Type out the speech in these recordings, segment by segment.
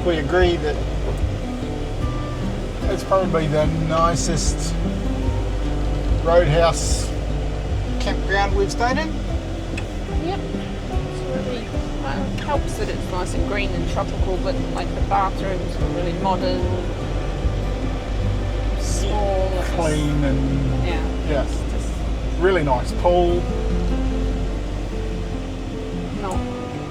we agreed that it's probably the nicest roadhouse campground we've stayed in. Yep. It's really helps that it's nice and green and tropical, but like the bathrooms are really modern, small, Clean and yeah. It's just really nice pool. not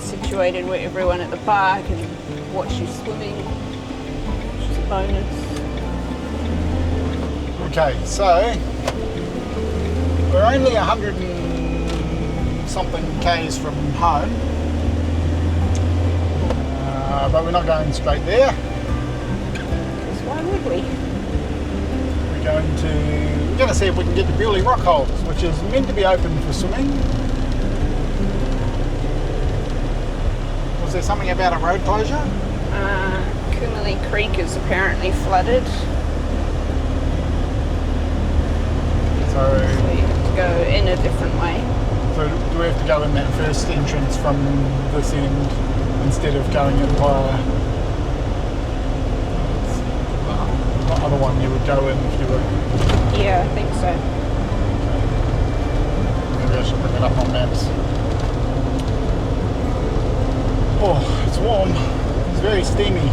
situated where everyone at the bar can watch you swimming, which is a bonus. Okay, so we're only 100 and something k's from home, but we're not going straight there. Because why would we? We're going to see if we can get to Buley Rockholes, which is meant to be open for swimming. Was there something about a road closure? Kumali Creek is apparently flooded. So you have to go in a different way. So do we have to go in that first entrance from this end instead of going in via the other one you would go in if you were? Yeah, I think so. Maybe I should bring it up on maps. Oh, it's warm. It's very steamy.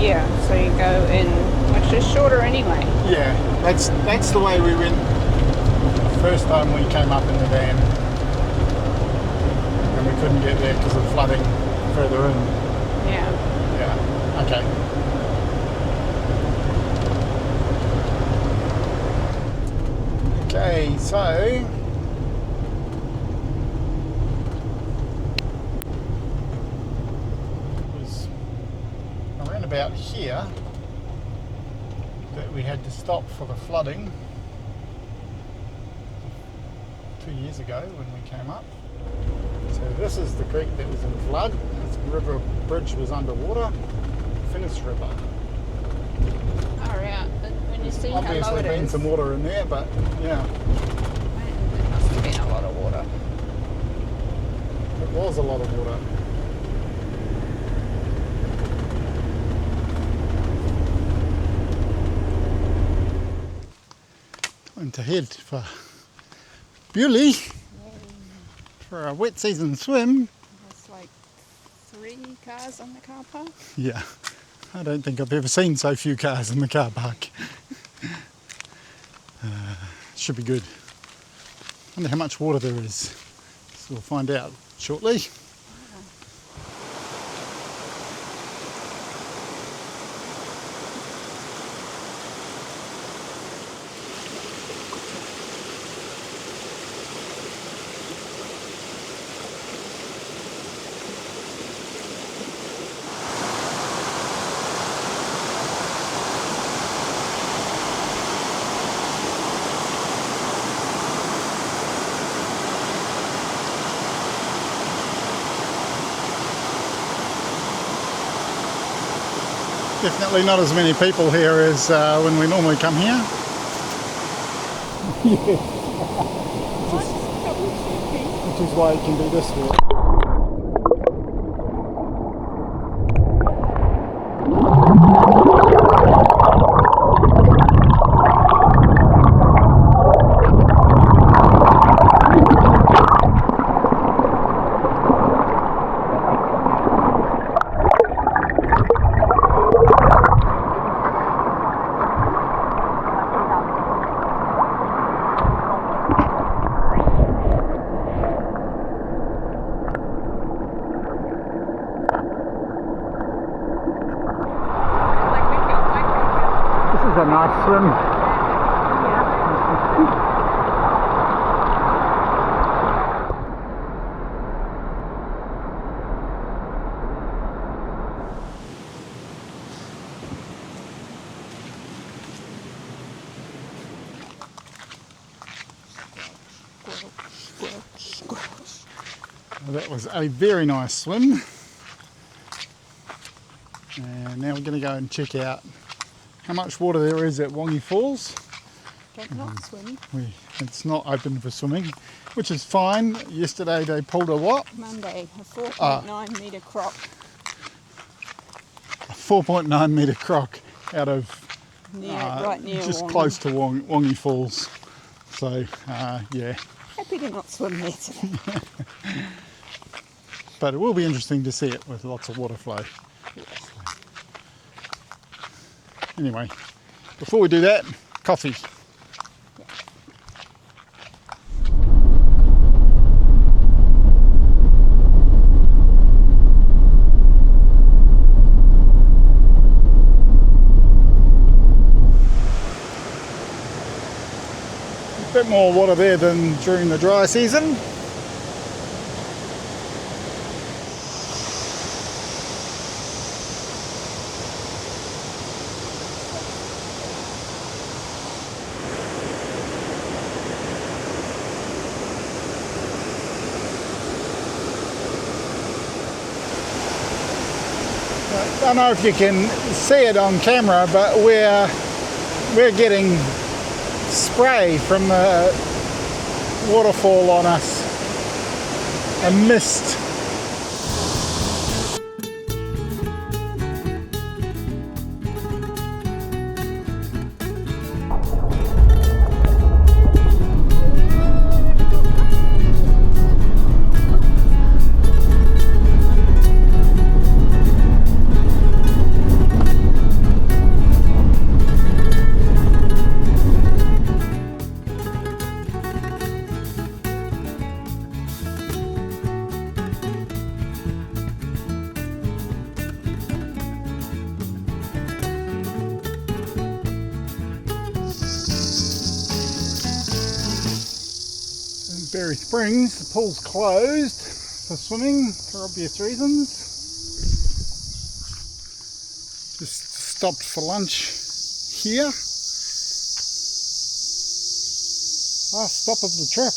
Yeah, so you go in, which is shorter anyway. Yeah, that's the way we went the first time we came up in the van. And we couldn't get there because of flooding further in. Yeah. Yeah, okay. Okay, so it was around about here that we had to stop for the flooding 2 years ago when we came up. So this is the creek that was in flood. This river bridge was underwater. Finis River. Oh, yeah. When you see how low Obviously it been is. some water in there, but yeah, Man, there must have been a lot of water. it was a lot of water. Time to head for Buley for a wet season swim. There's like 3 cars on the car park. Yeah, I don't think I've ever seen so few cars in the car park. Should be good. Wonder how much water there is. So we'll find out shortly. Definitely not as many people here as when we normally come here. Which is why it can be this way. A nice swim. Well, that was a very nice swim. And now we're going to go and check out how much water there is at Wangi Falls. Not swim. It's not open for swimming, which is fine. Yesterday they pulled a what? Monday, a 4.9 metre crop. 4.9 metre croc out of right near just Wangi. close to Wangi Falls. So yeah, Happy to not swim there today. but it will be interesting to see it with lots of water flow. Anyway, before we do that, coffee. A bit more water there than during the dry season. I don't know if you can see it on camera, but we're getting spray from the waterfall on us, a mist. Berry Springs, the pool's closed for swimming for obvious reasons. Just stopped for lunch here. Last stop of the trip.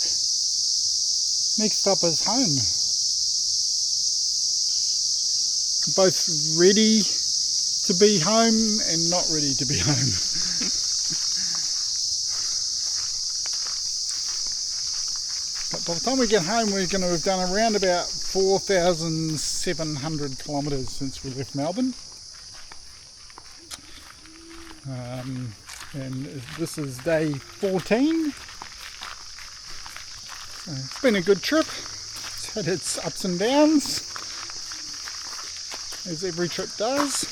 Next stop is home. Both ready to be home and not ready to be home. But by the time we get home, we're going to have done around about 4,700 kilometres since we left Melbourne. And this is day 14. So it's been a good trip. It's had its ups and downs, as every trip does.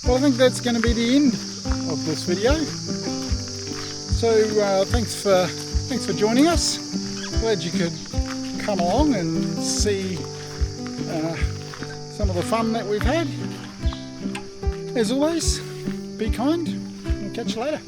Well, I think that's going to be the end of this video. So thanks for joining us. Glad you could come along and see some of the fun that we've had. As always, be kind and catch you later.